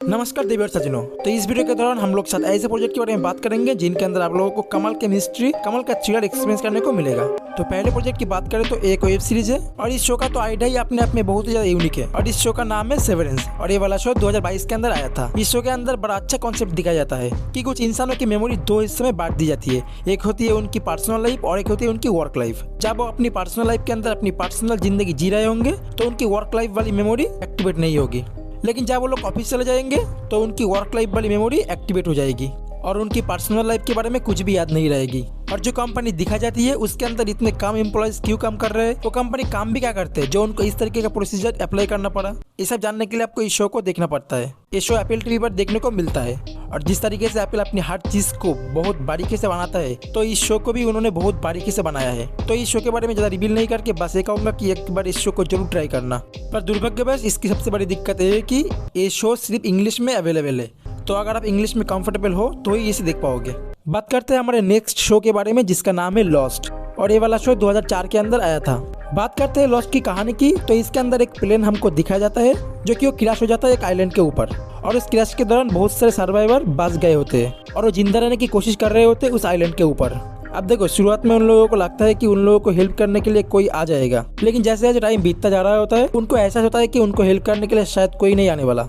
नमस्कार देवी सज्जनों। तो इस वीडियो के दौरान हम लोग साथ ऐसे प्रोजेक्ट के बारे में बात करेंगे जिनके अंदर आप लोगों को कमाल केमिस्ट्री, कमाल का थ्रिलर एक्सपीरियंस करने को मिलेगा। तो पहले प्रोजेक्ट की बात करें तो एक वेब सीरीज है और इस शो का तो आइडिया ही अपने आप में बहुत ही ज्यादा यूनिक है और इस शो का नाम है सेवरेंस और ये वाला शो 2022 के अंदर आया था। इस शो के अंदर बड़ा अच्छा कॉन्सेप्ट दिखाया जाता है कि कुछ इंसानों की मेमोरी दो हिस्से में बांट दी जाती है। एक होती है उनकी पर्सनल लाइफ और एक होती है उनकी वर्क लाइफ। जब वो अपनी पर्सनल लाइफ के अंदर अपनी पर्सनल जिंदगी जी रहे होंगे तो उनकी वर्क लाइफ वाली मेमोरी एक्टिवेट नहीं होगी, लेकिन जब वो लोग ऑफिस चले जाएंगे तो उनकी वर्क लाइफ वाली मेमोरी एक्टिवेट हो जाएगी और उनकी पर्सनल लाइफ के बारे में कुछ भी याद नहीं रहेगी। और जो कंपनी दिखा जाती है उसके अंदर इतने कम एम्प्लॉयज क्यों काम कर रहे हैं, वो कंपनी काम भी क्या करते हैं जो उनको इस तरीके का प्रोसीजर अप्लाई करना पड़ा, ये सब जानने के लिए आपको इस शो को देखना पड़ता है। ये शो एप्पल टीवी पर देखने को मिलता है और जिस तरीके से एप्पल अपनी हर चीज को बहुत बारीकी से बनाता है तो इस शो को भी उन्होंने बहुत बारीकी से बनाया है। तो इस शो के बारे में ज्यादा रिवील नहीं करके बस ये कहूंगा कि एक बार इस शो को जरूर ट्राई करना। पर दुर्भाग्यवश इसकी सबसे बड़ी दिक्कत है कि ये शो सिर्फ इंग्लिश में अवेलेबल है, तो अगर आप इंग्लिश में कंफर्टेबल हो तो ही इसे देख पाओगे। बात करते हैं हमारे नेक्स्ट शो के बारे में जिसका नाम है लॉस्ट और ये वाला शो 2004 के अंदर आया था। बात करते हैं लॉस्ट की कहानी की, तो इसके अंदर एक प्लेन हमको दिखाया जाता है जो कि वो क्रैश हो जाता है एक आइलैंड के ऊपर और उस क्रैश के दौरान बहुत सारे सर्वाइवर बच गए होते हैं और वो जिंदा रहने की कोशिश कर रहे होते हैं उस आइलैंड के ऊपर। अब देखो, शुरुआत में उन लोगों को लगता है कि उन लोगों को हेल्प करने के लिए कोई आ जाएगा, लेकिन जैसे जैसे टाइम बीतता जा रहा होता है उनको एहसास होता है कि उनको हेल्प करने के लिए शायद कोई नहीं आने वाला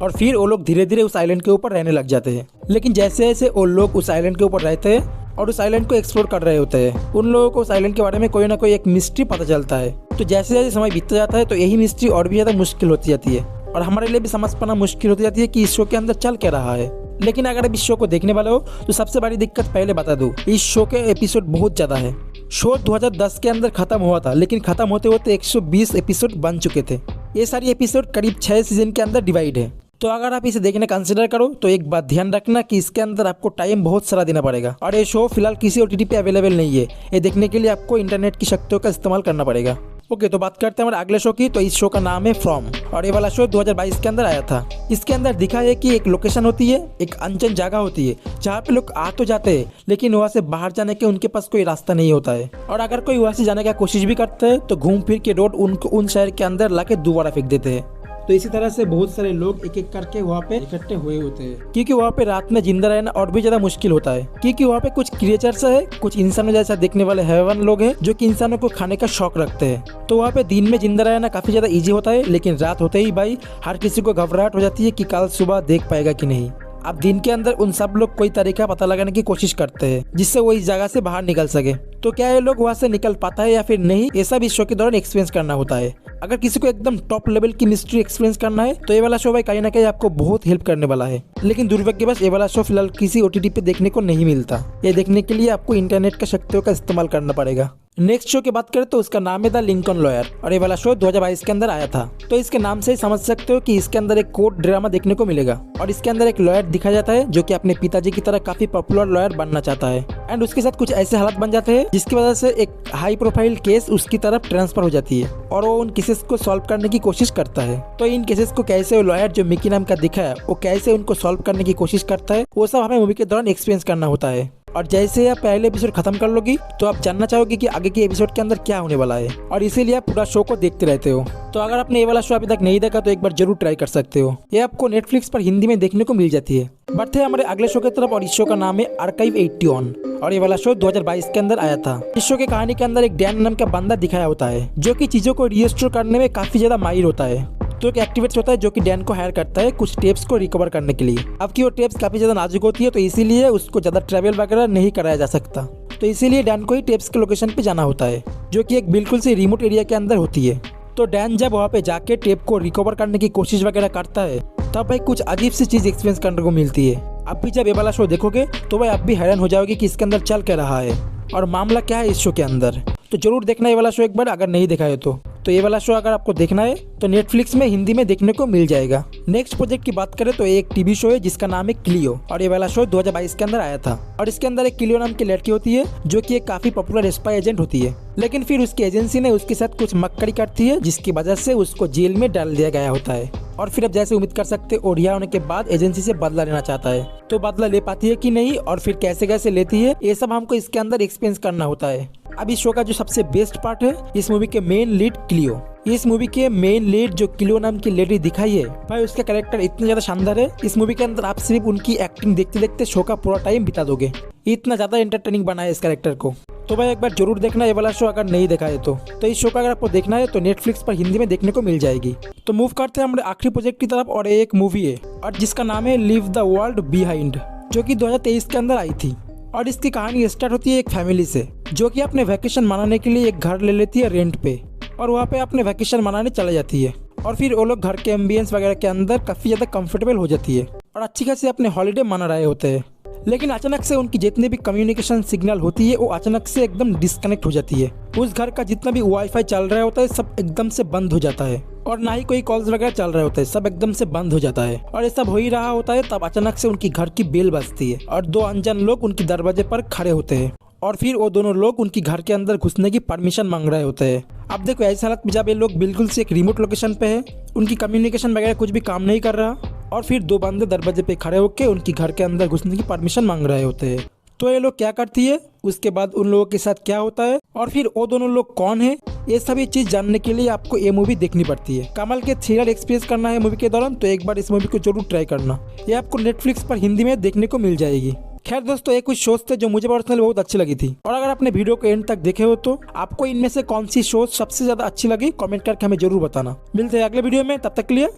और फिर वो लोग धीरे धीरे उस आइलैंड के ऊपर रहने लग जाते हैं। लेकिन जैसे जैसे वो लोग उस आइलैंड के ऊपर रहते हैं और उस आइलैंड को एक्सप्लोर कर रहे होते हैं, उन लोगों को उस आइलैंड के बारे में कोई ना कोई एक मिस्ट्री पता चलता है। तो जैसे जैसे समय बीतता जाता है तो यही मिस्ट्री और भी ज्यादा मुश्किल होती जाती है और हमारे लिए भी समझ पाना मुश्किल होती जाती है कि इस शो के अंदर चल क्या रहा है। लेकिन अगर आप इस शो को देखने वाले हो तो सबसे बड़ी दिक्कत पहले बता दूं, इस शो के एपिसोड बहुत ज्यादा है। शो 2010 के अंदर खत्म हुआ था, लेकिन खत्म होते होते 120 एपिसोड बन चुके थे। ये सारी एपिसोड करीब 6 सीजन के अंदर डिवाइड है। तो अगर आप इसे देखने कंसिडर करो तो एक बात ध्यान रखना कि इसके अंदर आपको टाइम बहुत सारा देना पड़ेगा और ये शो फिलहाल किसी OTT पे अवेलेबल नहीं है। ये देखने के लिए आपको इंटरनेट की शक्तियों का इस्तेमाल करना पड़ेगा। ओके, तो बात करते हैं हमारे अगले शो की। तो इस शो का नाम है फ्रॉम और ये वाला शो 2022 के अंदर आया था। इसके अंदर दिखा है कि एक लोकेशन होती है, एक अनजान जगह होती है जहाँ पे लोग आ तो जाते हैं लेकिन वहाँ से बाहर जाने के उनके पास कोई रास्ता नहीं होता है और अगर कोई वहाँ से जाने का कोशिश भी करता है तो घूम फिर के रोड उनको उन शहर के अंदर लाके दोबारा फेंक देते हैं। तो इसी तरह से बहुत सारे लोग एक एक करके वहाँ पे इकट्ठे हुए होते हैं क्योंकि वहाँ पे रात में जिंदा रहना और भी ज्यादा मुश्किल होता है क्योंकि वहाँ पे कुछ क्रिएचर्स है, कुछ इंसानों जैसा देखने वाले हैवान लोग हैं जो कि इंसानों को खाने का शौक रखते हैं। तो वहाँ पे दिन में जिंदा रहना काफी ज्यादा इजी होता है, लेकिन रात होते ही भाई हर किसी को घबराहट हो जाती है कि कल सुबह देख पाएगा कि नहीं। अब दिन के अंदर उन सब लोग कोई तरीका पता लगाने की कोशिश करते हैं जिससे वो इस जगह से बाहर निकल सके। तो क्या ये लोग वहाँ से निकल पाता है या फिर नहीं, ये सब इस शो के दौरान एक्सपीरियंस करना होता है। अगर किसी को एकदम टॉप लेवल की मिस्ट्री एक्सपीरियंस करना है तो ये वाला शो भाई कहीं ना कहीं आपको बहुत हेल्प करने वाला है। लेकिन दुर्भाग्यवश ये वाला शो फिलहाल किसी OTT पे देखने को नहीं मिलता। ये देखने के लिए आपको इंटरनेट का शक्तियों का इस्तेमाल करना पड़ेगा। नेक्स्ट शो की बात करें तो उसका नाम है द लिंकन लॉयर और ये वाला शो 2022 के अंदर आया था। तो इसके नाम से ही समझ सकते हो कि इसके अंदर एक कोर्ट ड्रामा देखने को मिलेगा और इसके अंदर एक लॉयर दिखाया जाता है जो कि अपने पिताजी की तरह काफी पॉपुलर लॉयर बनना चाहता है एंड उसके साथ कुछ ऐसे हालात बन जाते हैं जिसकी वजह से एक हाई प्रोफाइल केस उसकी तरफ ट्रांसफर हो जाती है और वो उन केसेस को सॉल्व करने की कोशिश करता है। तो इन केसेस को कैसे वो लॉयर जो मिकी नाम का दिखा है वो कैसे उनको सॉल्व करने की कोशिश करता है, वो सब हमें मूवी के दौरान एक्सपीरियंस करना होता है। और जैसे आप पहले एपिसोड खत्म कर लोगी तो आप जानना चाहोगे कि आगे के एपिसोड के अंदर क्या होने वाला है और इसीलिए आप पूरा शो को देखते रहते हो। तो अगर आपने ये वाला शो अभी तक नहीं देखा तो एक बार जरूर ट्राई कर सकते हो। ये आपको नेटफ्लिक्स पर हिंदी में देखने को मिल जाती है। बढ़ते हैं हमारे अगले शो की तरफ और इस शो का नाम है आर्काइव 81 और ये वाला शो 2022 के अंदर आया था। इस शो की कहानी के अंदर एक डैन नाम का बंदा दिखाया होता है जो कि चीजों को रीस्टोर करने में काफी ज्यादा माहिर होता है। तो एक एक्टिविस्ट होता है जो कि डैन को हायर करता है कुछ टेप्स को रिकवर करने के लिए। अब की वो टेप्स काफी ज्यादा नाजुक होती है तो इसीलिए उसको ज्यादा ट्रैवल वगैरह नहीं कराया जा सकता, तो इसीलिए डैन को ही टेप्स के लोकेशन पे जाना होता है जो कि एक बिल्कुल से रिमोट एरिया के अंदर होती है। तो डैन जब वहाँ पे जाके टेप को रिकवर करने की कोशिश वगैरह करता है तब भाई कुछ अजीब सी चीज एक्सपीरियंस करने को मिलती है। अब भी जब ये वाला शो देखोगे तो भाई आप भी हैरान हो जाओगे कि इसके अंदर चल क्या रहा है और मामला क्या है इस शो के अंदर। तो जरूर देखना ये वाला शो एक बार अगर नहीं देखा है तो ये वाला शो अगर आपको देखना है तो नेटफ्लिक्स में हिंदी में देखने को मिल जाएगा। नेक्स्ट प्रोजेक्ट की बात करें तो एक टीवी शो है जिसका नाम है क्लियो और ये वाला शो 2022 के अंदर आया था और इसके अंदर एक क्लियो नाम की लड़की होती है जो कि एक काफी पॉपुलर स्पाई एजेंट होती है, लेकिन फिर उसकी एजेंसी ने उसके साथ कुछ मक्कड़ी करती है जिसकी वजह से उसको जेल में डाल दिया गया होता है और फिर अब जैसे उम्मीद कर सकते हो रिहा होने के बाद एजेंसी से बदला लेना चाहता है। तो बदला ले पाती है कि नहीं और फिर कैसे कैसे लेती है, ये सब हमको इसके अंदर एक्सपीरियंस करना होता है। अब इस शो का जो सबसे बेस्ट पार्ट है, इस मूवी के मेन लीड क्लियो। इस मूवी के मेन लीड जो क्लियो नाम की लेडी दिखाई है भाई, उसका कैरेक्टर इतना ज्यादा शानदार है। इस मूवी के अंदर आप सिर्फ उनकी एक्टिंग देखते देखते शो का पूरा टाइम बिता दोगे, इतना ज्यादा एंटरटेनिंग बना है इस कैरेक्टर को। तो भाई एक बार जरूर देखना ये वाला शो अगर नहीं देखा है तो इस शो का अगर आपको देखना है तो नेटफ्लिक्स पर हिंदी में देखने को मिल जाएगी। तो मूव करते हैं हमारे आखिरी प्रोजेक्ट की तरफ, और एक मूवी है और जिसका नाम है लीव द वर्ल्ड बिहाइंड, जो कि 2023 के अंदर आई थी। और इसकी कहानी स्टार्ट होती है एक फैमिली से, जो कि अपने वैकेशन मनाने के लिए एक घर ले लेती है रेंट पे, और वहाँ पे अपने वैकेशन मनाने चले जाती है। और फिर वो लोग घर के एम्बियंस वगैरह के अंदर काफ़ी ज़्यादा कंफर्टेबल हो जाती है और अच्छी खासी अपने हॉलीडे मना रहे होते हैं। लेकिन अचानक से उनकी जितने भी कम्युनिकेशन सिग्नल होती है वो अचानक से एकदम डिस्कनेक्ट हो जाती है। उस घर का जितना भी वाईफाई चल रहा होता है सब एकदम से बंद हो जाता है, और ना ही कोई कॉल्स वगैरह चल रहे होते हैं, सब एकदम से बंद हो जाता है। और ये सब हो ही रहा होता है तब अचानक से उनकी घर की बेल बजती है और दो अनजान लोग उनके दरवाजे पर खड़े होते हैं, और फिर वो दोनों लोग उनकी घर के अंदर घुसने की परमिशन मांग रहे होते हैं। अब देखो ऐसी हालत में जब ये लोग बिल्कुल से एक रिमोट लोकेशन पे है, उनकी कम्युनिकेशन वगैरह कुछ भी काम नहीं कर रहा, और फिर दो बंदे दरवाजे पे खड़े होकर उनकी घर के अंदर घुसने की परमिशन मांग रहे होते हैं। तो ये लोग क्या करती है, उसके बाद उन लोगों के साथ क्या होता है, और फिर वो दोनों लोग कौन है, ये सभी चीज जानने के लिए आपको ये मूवी देखनी पड़ती है। कमाल के थ्रिलर एक्सपीरियंस करना है मूवी के दौरान तो एक बार इस मूवी को जरूर ट्राई करना। ये आपको नेटफ्लिक्स पर हिंदी में देखने को मिल जाएगी। खैर दोस्तों, ये कुछ शोज थे जो मुझे पर्सनली बहुत अच्छी लगी थी, और अगर आपने वीडियो को एंड तक देखे हो तो आपको इनमें से कौन सी शोज सबसे ज्यादा अच्छी लगी कमेंट करके हमें जरूर बताना। मिलते हैं अगले वीडियो में, तब तक के लिए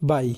बाय।